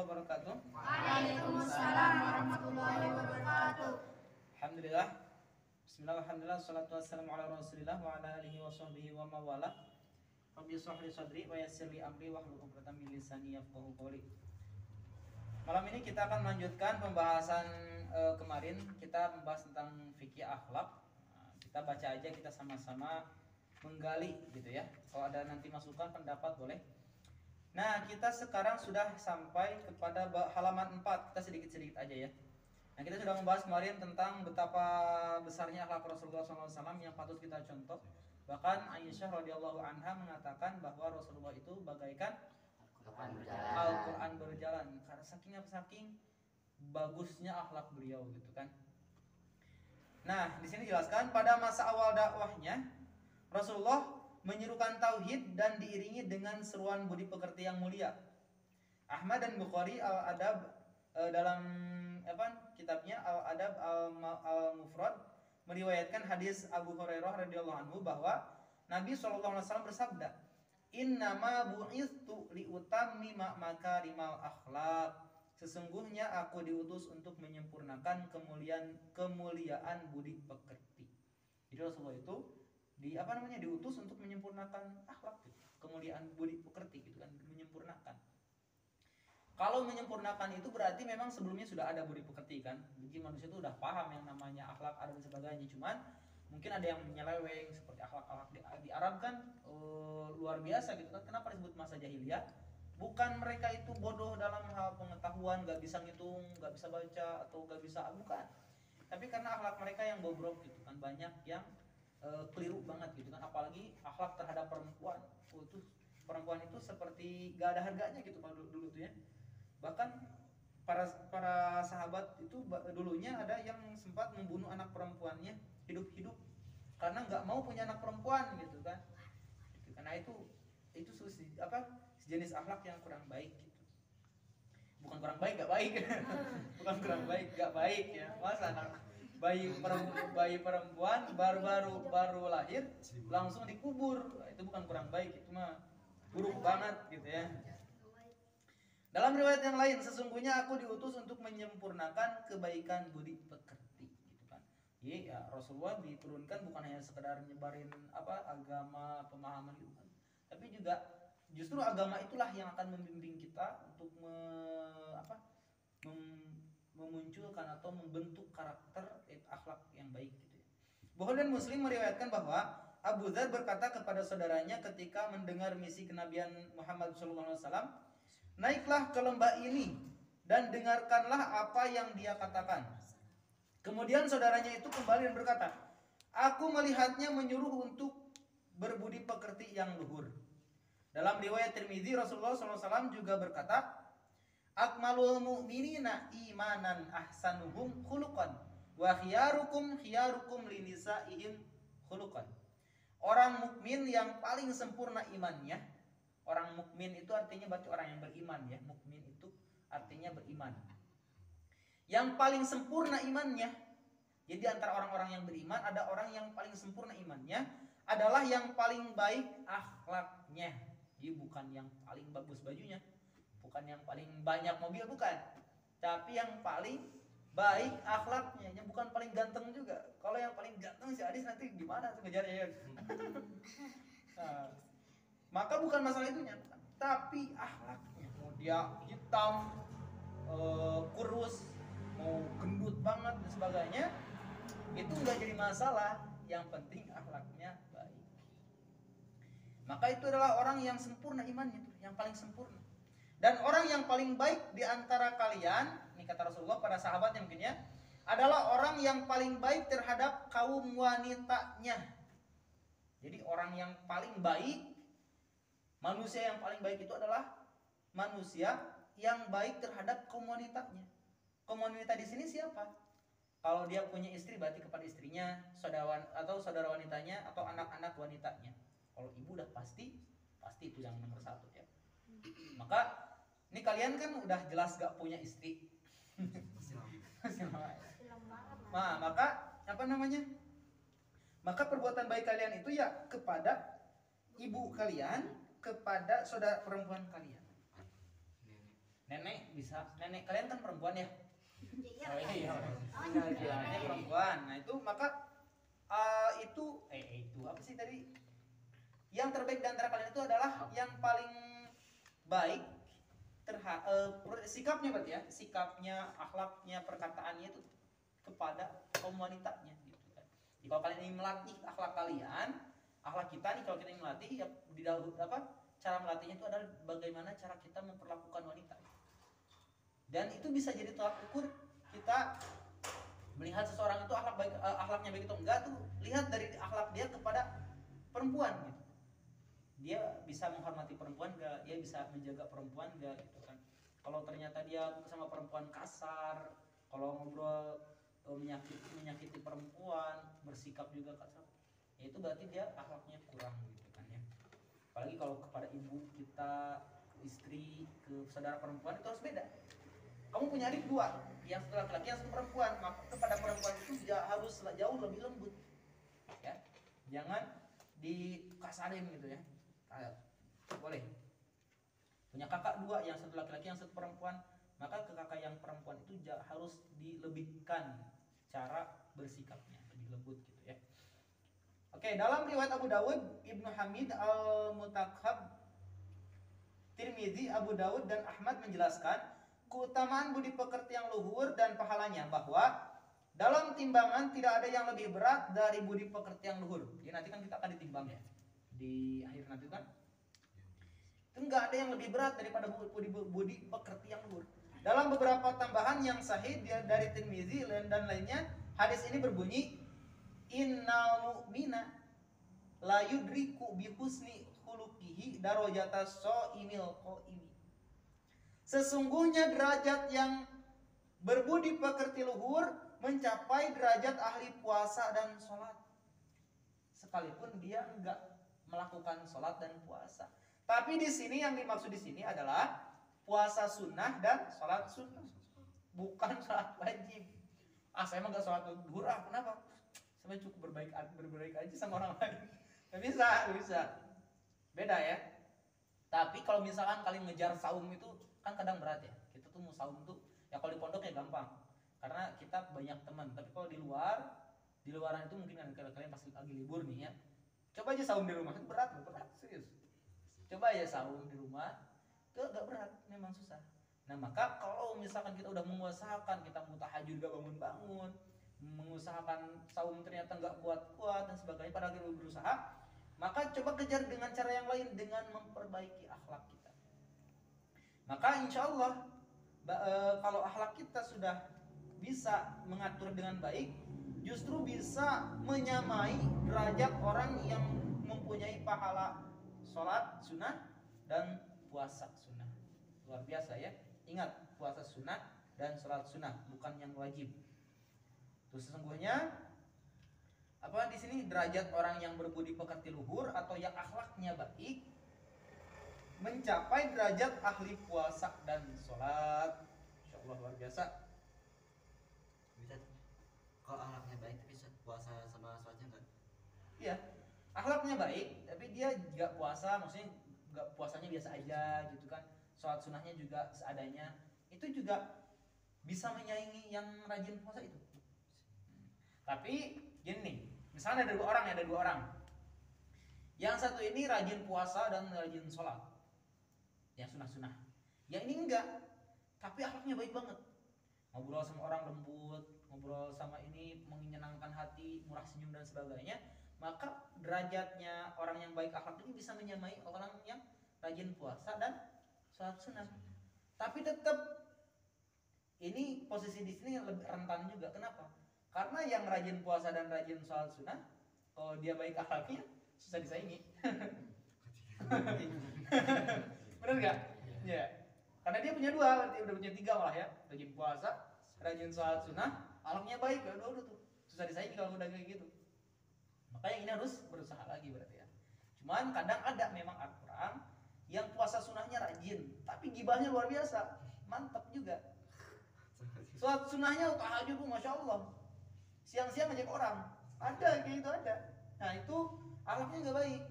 warahmatullahi wabarakatuh. Waalaikumsalam warahmatullahi wabarakatuh. Alhamdulillah. Bismillah, alhamdulillah, salatu wassalamu ala rasulillah wa ala alihi wa sahbihi wa mawala. Rabbi shrah li sadri wa yassir li amri wahlul 'uqdatam min lisani yafqahu qawli. Malam ini kita akan melanjutkan pembahasan kemarin. Kita membahas tentang fikih akhlak. Kita baca aja, kita sama-sama menggali gitu ya. Kalau ada nanti masukan pendapat boleh. Nah, kita sekarang sudah sampai kepada halaman 4. Kita sedikit-sedikit aja ya. Nah, kita sudah membahas kemarin tentang betapa besarnya akhlak Rasulullah SAW yang patut kita contoh. Bahkan Aisyah radhiyallahu anha mengatakan bahwa Rasulullah itu bagaikan Al-Quran berjalan. Karena saking bagusnya akhlak beliau gitu kan. Nah, di sini jelaskan pada masa awal dakwahnya Rasulullah menyerukan tauhid dan diiringi dengan seruan budi pekerti yang mulia. Ahmad dan Bukhari Al-Adab dalam kitabnya Al-Adab Al-Mufrad meriwayatkan hadis Abu Hurairah radhiyallahu anhu bahwa Nabi SAW bersabda, "Innama bu'itsu liutammima makarimal akhlaq." Sesungguhnya aku diutus untuk menyempurnakan kemuliaan budi pekerti. Jadi Rasulullah itu diutus untuk menyempurnakan akhlak gitu. Kemuliaan budi pekerti gitu kan, menyempurnakan. Kalau menyempurnakan itu berarti memang sebelumnya sudah ada budi pekerti kan. Jadi manusia itu udah paham yang namanya akhlak ada dan sebagainya. Cuman mungkin ada yang menyeleweng seperti akhlak-akhlak di Arab kan luar biasa gitu kan. Kenapa disebut masa jahiliyah? Bukan mereka itu bodoh dalam hal pengetahuan, gak bisa ngitung, gak bisa baca atau gak bisa, bukan. Tapi karena akhlak mereka yang bobrok gitu kan, banyak yang keliru banget gitu kan, apalagi akhlak terhadap perempuan. Tuh perempuan itu seperti gak ada harganya gitu pada dulu tuh ya. Bahkan para sahabat itu dulunya ada yang sempat membunuh anak perempuannya hidup-hidup karena nggak mau punya anak perempuan gitu kan. Karena itu sejenis akhlak yang kurang baik gitu. Bukan kurang baik gak baik. Bukan kurang baik gak baik ya. Masa anak bayi perempuan baru lahir langsung dikubur, itu bukan kurang baik, itu mah buruk banget gitu ya. Dalam riwayat yang lain, sesungguhnya aku diutus untuk menyempurnakan kebaikan budi pekerti gitu kan. Jadi ya, Rasulullah diturunkan bukan hanya sekedar nyebarin agama, pemahaman gitu kan, tapi juga justru agama itulah yang akan membimbing kita untuk memunculkan atau membentuk karakter akhlak yang baik gitu ya. Bukhari dan Muslim meriwayatkan bahwa Abu Dzar berkata kepada saudaranya ketika mendengar misi kenabian Muhammad SAW, "Naiklah ke lembah ini dan dengarkanlah apa yang dia katakan." Kemudian saudaranya itu kembali dan berkata, "Aku melihatnya menyuruh untuk berbudi pekerti yang luhur." Dalam riwayat Tirmidzi, Rasulullah SAW juga berkata, "Akmalul mu'minina imanan ahsanuhum khuluqan wa khiyarukum linisaihim khuluqan." Orang mukmin yang paling sempurna imannya, orang mukmin itu artinya berarti orang yang beriman ya. Mukmin itu artinya beriman. Yang paling sempurna imannya. Jadi antara orang-orang yang beriman ada orang yang paling sempurna imannya adalah yang paling baik akhlaknya. Jadi bukan yang paling bagus bajunya, bukan yang paling banyak mobil, bukan, tapi yang paling baik akhlaknya, yang bukan paling ganteng juga. Kalau yang paling ganteng si Adis nanti gimana tuh ngejarnya ya? Nah, maka bukan masalah itunya, tapi akhlaknya. Mau dia hitam, kurus, mau gendut banget dan sebagainya, itu nggak jadi masalah. Yang penting akhlaknya baik. Maka itu adalah orang yang sempurna imannya, yang paling sempurna. Dan orang yang paling baik di antara kalian, ini kata Rasulullah pada sahabatnya mungkin ya, adalah orang yang paling baik terhadap kaum wanitanya. Jadi orang yang paling baik, manusia yang paling baik itu adalah manusia yang baik terhadap kaum wanitanya. Kaum wanita di sini siapa? Kalau dia punya istri berarti kepada istrinya, saudara wanitanya atau anak-anak wanitanya. Kalau ibu udah pasti itu yang nomor satu ya. Maka ini kalian kan udah jelas gak punya istri. Nah, maka perbuatan baik kalian itu ya kepada ibu kalian, kepada saudara perempuan kalian. Nenek bisa, nenek kalian kan perempuan ya? Iya. Oh iya. Oh, Nenek perempuan. Nah itu maka itu apa sih tadi? Yang terbaik di antara kalian itu adalah yang paling baik sikapnya berarti ya, sikapnya, akhlaknya, perkataannya itu kepada kaum wanitanya gitu kan. Jadi kalau kalian ingin melatih akhlak kalian, akhlak kita nih kalau kita ingin melatih ya di dalam cara melatihnya itu adalah bagaimana cara kita memperlakukan wanita. Dan itu bisa jadi tolak ukur kita melihat seseorang itu akhlaknya baik atau enggak tuh lihat dari akhlak dia kepada perempuan gitu. Dia bisa menghormati perempuan gak, dia bisa menjaga perempuan gak gitu kan. Kalau ternyata dia sama perempuan kasar, kalau ngobrol menyakiti perempuan, bersikap juga kasar, ya itu berarti dia akhlaknya kurang gitu kan ya. Apalagi kalau kepada ibu kita, istri, ke saudara perempuan itu harus beda. Kamu punya adik dua, yang satu laki-laki, yang satu perempuan, maka kepada perempuan itu harus jauh lebih lembut ya, jangan dikasarin gitu ya. Boleh. Punya kakak dua, yang satu laki-laki, yang satu perempuan, maka ke kakak yang perempuan itu harus dilebihkan cara bersikapnya, lebih lembut gitu ya. Oke, dalam riwayat Abu Dawud, Ibnu Hamid Al-Mutakhab, Tirmidzi, Abu Dawud dan Ahmad menjelaskan keutamaan budi pekerti yang luhur dan pahalanya, bahwa dalam timbangan tidak ada yang lebih berat dari budi pekerti yang luhur. Jadi nanti kan kita akan ditimbang ya di akhir nanti kan, itu nggak ada yang lebih berat daripada budi pekerti yang luhur. Dalam beberapa tambahan yang sahih dari Tirmizi dan lainnya, hadis ini berbunyi, innal mu'mina la yudriku bi husni khuluqihi darajata shaimil qaimi. Sesungguhnya derajat yang berbudi pekerti luhur mencapai derajat ahli puasa dan sholat, sekalipun dia enggak melakukan sholat dan puasa. Tapi di sini yang dimaksud di sini adalah puasa sunnah dan sholat sunnah, bukan sholat wajib. Saya mah enggak sholat duhur, kenapa? Saya cukup berbaik aja sama orang lain. Nggak bisa. Beda ya. Tapi kalau misalkan kalian ngejar saum itu kan kadang berat ya. Kita tuh mau saum tuh ya kalau di pondok ya gampang, karena kita banyak teman. Tapi kalau di luaran itu mungkin kalian pasti lagi libur nih ya. Coba aja saum di rumah, itu berat serius. Coba aja saum di rumah, itu agak berat, memang susah. Nah maka kalau misalkan kita udah mengusahakan, kita mau tahajud gak bangun-bangun, mengusahakan saum ternyata nggak kuat-kuat dan sebagainya, padahal kita berusaha, maka coba kejar dengan cara yang lain, dengan memperbaiki akhlak kita. Maka insya Allah kalau akhlak kita sudah bisa mengatur dengan baik, justru bisa menyamai derajat orang yang mempunyai pahala sholat sunnah dan puasa sunnah. Luar biasa ya. Ingat, puasa sunnah dan sholat sunnah, bukan yang wajib. Terus sesungguhnya di sini derajat orang yang berbudi pekerti luhur atau yang akhlaknya baik mencapai derajat ahli puasa dan sholat. Insya Allah luar biasa. Bisa kalau akhlaknya baik tapi puasa sama sholatnya enggak? Iya, akhlaknya baik tapi dia nggak puasa, maksudnya nggak puasanya biasa aja gitu kan. Sholat sunnahnya juga seadanya, itu juga bisa menyaingi yang rajin puasa itu. Tapi gini nih, misalnya ada dua orang. Yang satu ini rajin puasa dan rajin sholat, yang sunnah-sunnah. Yang ini enggak, tapi akhlaknya baik banget. Ngobrol sama orang lembut, ngobrol sama ini menyenangkan hati, murah senyum dan sebagainya. Maka derajatnya orang yang baik akhlak ini bisa menyamai orang yang rajin puasa dan sholat sunnah. Tapi tetap ini posisi di sini lebih rentan juga. Kenapa? Karena yang rajin puasa dan rajin sholat sunnah, kalau dia baik akhlaknya susah disaingi. Bener nggak? Ya. Karena dia punya dua, berarti udah punya tiga malah ya. Rajin puasa, rajin sholat sunnah, akhlaknya baik, ya udah tuh susah disaingi kalau udah kayak gitu. Makanya ini harus berusaha lagi berarti ya. Cuman kadang ada memang orang yang puasa sunnahnya rajin, tapi gibahnya luar biasa, mantap juga. Sholat sunnahnya tahajud tuh masya Allah, siang-siang ngajak orang, ada kayak gitu ada. Nah itu akhlaknya nggak baik.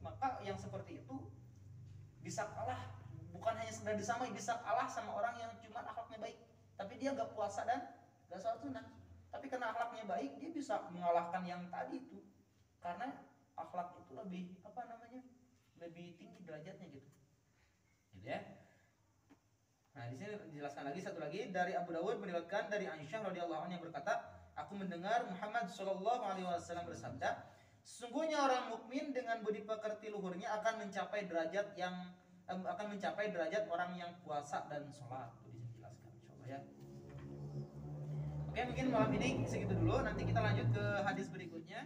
Maka yang seperti itu bisa kalah bukan hanya sekedar disamai, bisa kalah sama orang yang cuma akhlaknya baik, tapi dia nggak puasa dan nggak sholat sunnah. Tapi karena akhlaknya baik, dia bisa mengalahkan yang tadi itu. Karena akhlak itu lebih lebih tinggi derajatnya gitu ya. Nah, di sini dijelaskan lagi satu lagi dari Abu Dawud meriwayatkan dari Aisyah radhiyallahu anha yang berkata, aku mendengar Muhammad sallallahu alaihi wasallam bersabda, sesungguhnya orang mukmin dengan budi pekerti luhurnya akan mencapai derajat orang yang puasa dan sholat. Itu di sini dijelaskan insyaallah ya. Oke, mungkin malam ini segitu dulu. Nanti kita lanjut ke hadis berikutnya.